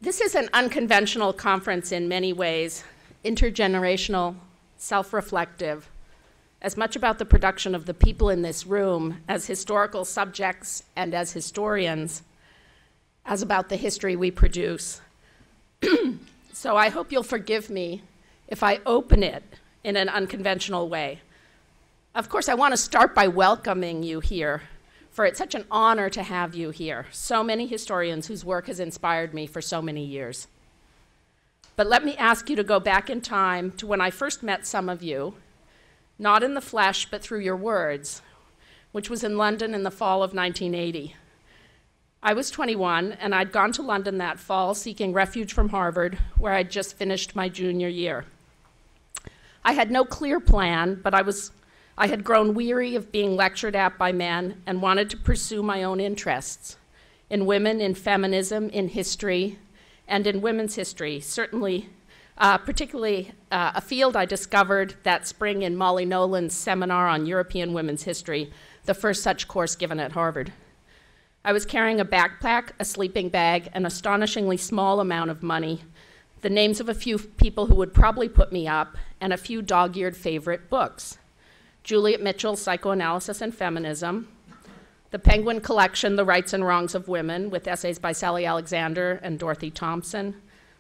This is an unconventional conference in many ways, intergenerational, self-reflective, as much about the production of the people in this room as historical subjects and as historians, as about the history we produce. So I hope you'll forgive me if I open it in an unconventional way. Of course, I want to start by welcoming you here, for it's such an honor to have you here, so many historians whose work has inspired me for so many years. But let me ask you to go back in time to when I first met some of you, not in the flesh, but through your words, which was in London in the fall of 1980. I was 21, and I'd gone to London that fall seeking refuge from Harvard, where I'd just finished my junior year. I had no clear plan, but I had grown weary of being lectured at by men and wanted to pursue my own interests in women, in feminism, in history, and in women's history, certainly, particularly a field I discovered that spring in Molly Nolan's seminar on European women's history, the first such course given at Harvard. I was carrying a backpack, a sleeping bag, an astonishingly small amount of money, the names of a few people who would probably put me up, and a few dog-eared favorite books. Juliet Mitchell's Psychoanalysis and Feminism, the Penguin collection, The Rights and Wrongs of Women, with essays by Sally Alexander and Dorothy Thompson,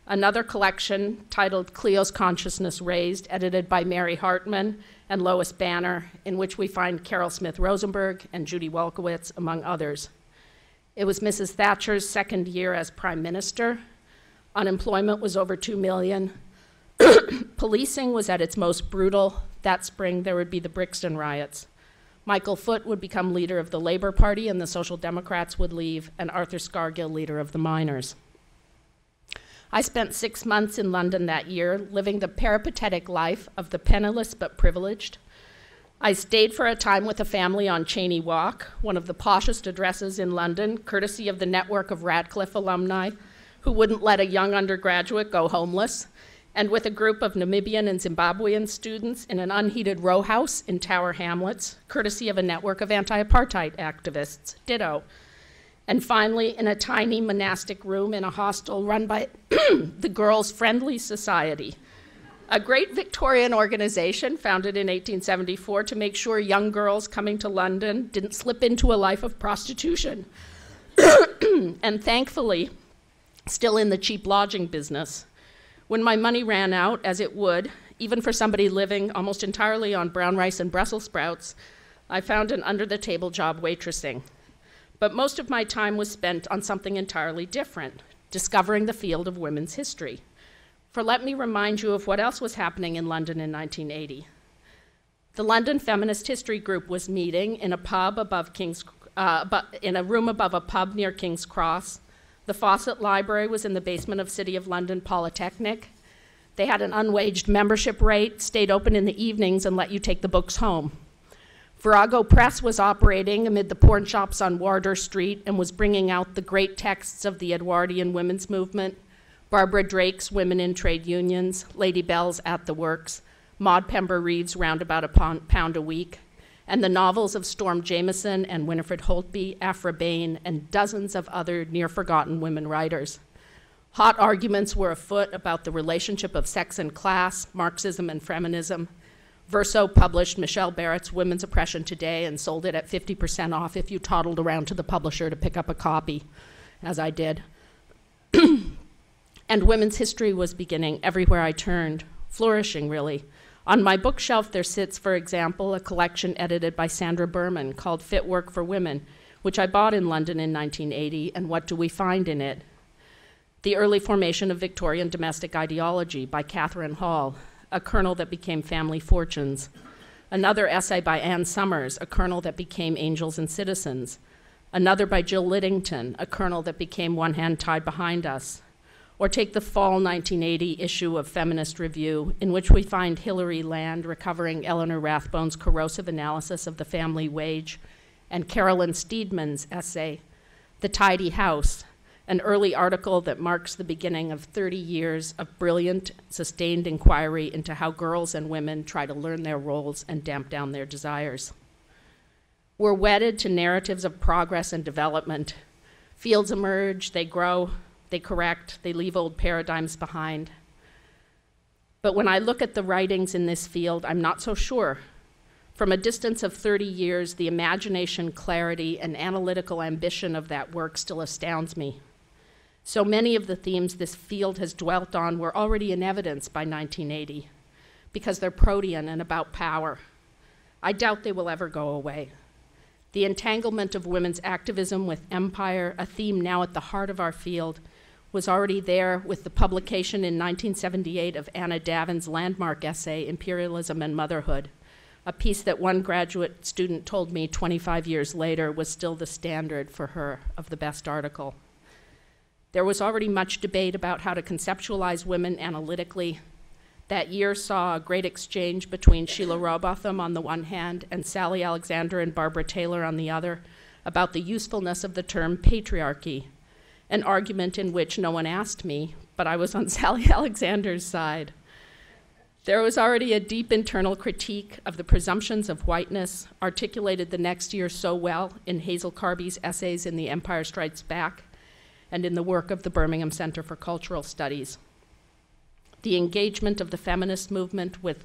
another collection titled Cleo's Consciousness Raised, edited by Mary Hartman and Lois Banner, in which we find Carol Smith Rosenberg and Judy Wolkowitz, among others. It was Mrs. Thatcher's second year as Prime Minister. Unemployment was over 2 million. Policing was at its most brutal. That spring, there would be the Brixton riots. Michael Foot would become leader of the Labour Party, and the Social Democrats would leave, and Arthur Scargill leader of the miners. I spent 6 months in London that year, living the peripatetic life of the penniless but privileged. I stayed for a time with a family on Cheyne Walk, one of the poshest addresses in London, courtesy of the network of Radcliffe alumni who wouldn't let a young undergraduate go homeless, and with a group of Namibian and Zimbabwean students in an unheated row house in Tower Hamlets, courtesy of a network of anti-apartheid activists, ditto. And finally, in a tiny monastic room in a hostel run by the Girls' Friendly Society, a great Victorian organization founded in 1874 to make sure young girls coming to London didn't slip into a life of prostitution. And thankfully, still in the cheap lodging business. When my money ran out, as it would, even for somebody living almost entirely on brown rice and Brussels sprouts, I found an under-the-table job waitressing. But most of my time was spent on something entirely different, discovering the field of women's history. For let me remind you of what else was happening in London in 1980. The London Feminist History Group was meeting in a pub above in a room above a pub near King's Cross. The Fawcett Library was in the basement of City of London Polytechnic. They had an unwaged membership rate, stayed open in the evenings, and let you take the books home. Virago Press was operating amid the porn shops on Wardour Street and was bringing out the great texts of the Edwardian women's movement, Barbara Drake's Women in Trade Unions, Lady Bell's At the Works, Maud Pember Reeve's Roundabout a Pound a Week, and the novels of Storm Jameson and Winifred Holtby, Aphra Bain, and dozens of other near-forgotten women writers. Hot arguments were afoot about the relationship of sex and class, Marxism and feminism. Verso published Michelle Barrett's Women's Oppression Today and sold it at 50% off if you toddled around to the publisher to pick up a copy, as I did. And women's history was beginning everywhere I turned, flourishing, really. On my bookshelf there sits, for example, a collection edited by Sandra Berman called Fit Work for Women, which I bought in London in 1980, and what do we find in it? The Early Formation of Victorian Domestic Ideology by Catherine Hall, a kernel that became Family Fortunes. Another essay by Anne Summers, a kernel that became Angels and Citizens. Another by Jill Liddington, a kernel that became One Hand Tied Behind Us. Or take the fall 1980 issue of Feminist Review, in which we find Hilary Land recovering Eleanor Rathbone's corrosive analysis of the family wage, and Carolyn Steedman's essay, The Tidy House, an early article that marks the beginning of 30 years of brilliant, sustained inquiry into how girls and women try to learn their roles and damp down their desires. We're wedded to narratives of progress and development. Fields emerge, they grow, they correct, they leave old paradigms behind. But when I look at the writings in this field, I'm not so sure. From a distance of 30 years, the imagination, clarity, and analytical ambition of that work still astounds me. So many of the themes this field has dwelt on were already in evidence by 1980, because they're protean and about power. I doubt they will ever go away. The entanglement of women's activism with empire, a theme now at the heart of our field, was already there with the publication in 1978 of Anna Davin's landmark essay, Imperialism and Motherhood, a piece that one graduate student told me 25 years later was still the standard for her of the best article. There was already much debate about how to conceptualize women analytically. That year saw a great exchange between Sheila Robotham on the one hand and Sally Alexander and Barbara Taylor on the other about the usefulness of the term patriarchy, an argument in which no one asked me, but I was on Sally Alexander's side. There was already a deep internal critique of the presumptions of whiteness, articulated the next year so well in Hazel Carby's essays in The Empire Strikes Back and in the work of the Birmingham Center for Cultural Studies. The engagement of the feminist movement with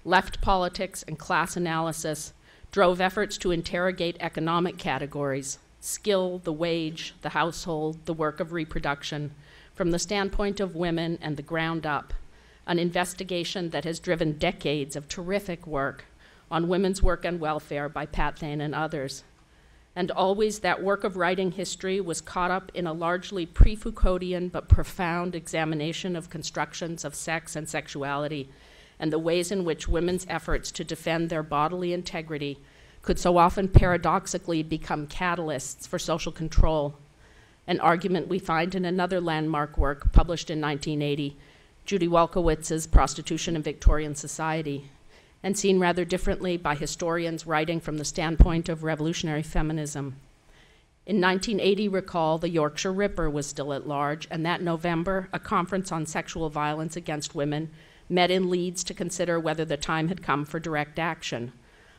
left politics and class analysis drove efforts to interrogate economic categories, skill, the wage, the household, the work of reproduction, from the standpoint of women and the ground up, an investigation that has driven decades of terrific work on women's work and welfare by Pat Thane and others. And always that work of writing history was caught up in a largely pre-Foucauldian but profound examination of constructions of sex and sexuality and the ways in which women's efforts to defend their bodily integrity could so often paradoxically become catalysts for social control, an argument we find in another landmark work published in 1980, Judy Wolkowitz's Prostitution in Victorian Society, and seen rather differently by historians writing from the standpoint of revolutionary feminism. In 1980, recall, the Yorkshire Ripper was still at large, and that November, a conference on sexual violence against women met in Leeds to consider whether the time had come for direct action,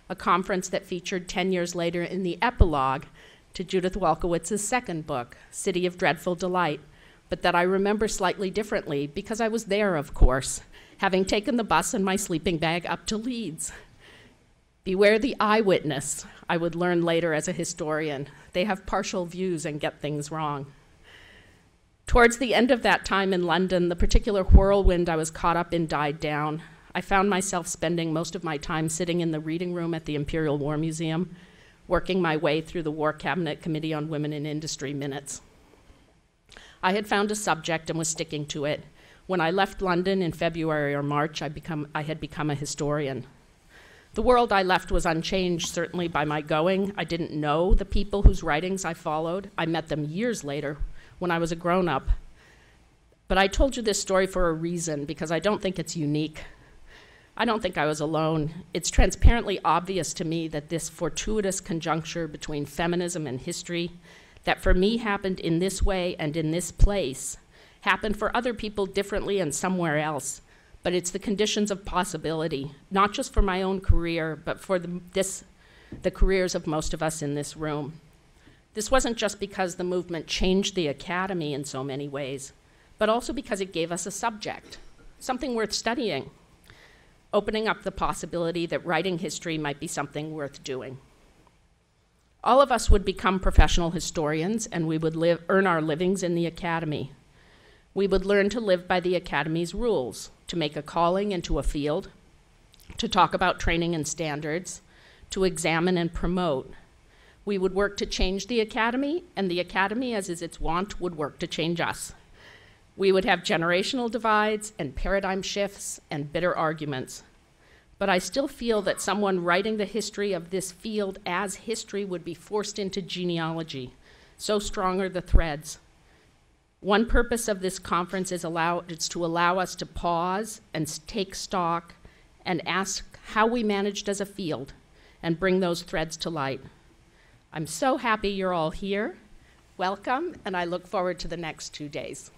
a conference that featured 10 years later in the epilogue to Judith Wolkowitz's second book, City of Dreadful Delight, but that I remember slightly differently because I was there, of course, having taken the bus and my sleeping bag up to Leeds. Beware the eyewitness, I would learn later as a historian. They have partial views and get things wrong. Towards the end of that time in London, the particular whirlwind I was caught up in died down. I found myself spending most of my time sitting in the reading room at the Imperial War Museum, working my way through the War Cabinet Committee on Women in Industry minutes. I had found a subject and was sticking to it. When I left London in February or March, I had become a historian. The world I left was unchanged, certainly, by my going. I didn't know the people whose writings I followed. I met them years later when I was a grown-up. But I told you this story for a reason, because I don't think it's unique. I don't think I was alone. It's transparently obvious to me that this fortuitous conjuncture between feminism and history, that for me happened in this way and in this place, happened for other people differently and somewhere else. But it's the conditions of possibility, not just for my own career, but for the careers of most of us in this room. This wasn't just because the movement changed the academy in so many ways, but also because it gave us a subject, something worth studying, opening up the possibility that writing history might be something worth doing. All of us would become professional historians, and we would earn our livings in the academy. We would learn to live by the academy's rules, to make a calling into a field, to talk about training and standards, to examine and promote. We would work to change the academy, and the academy, as is its wont, would work to change us. We would have generational divides and paradigm shifts and bitter arguments. But I still feel that someone writing the history of this field as history would be forced into genealogy. So strong are the threads. One purpose of this conference is to allow us to pause and take stock and ask how we managed as a field and bring those threads to light. I'm so happy you're all here. Welcome, and I look forward to the next 2 days.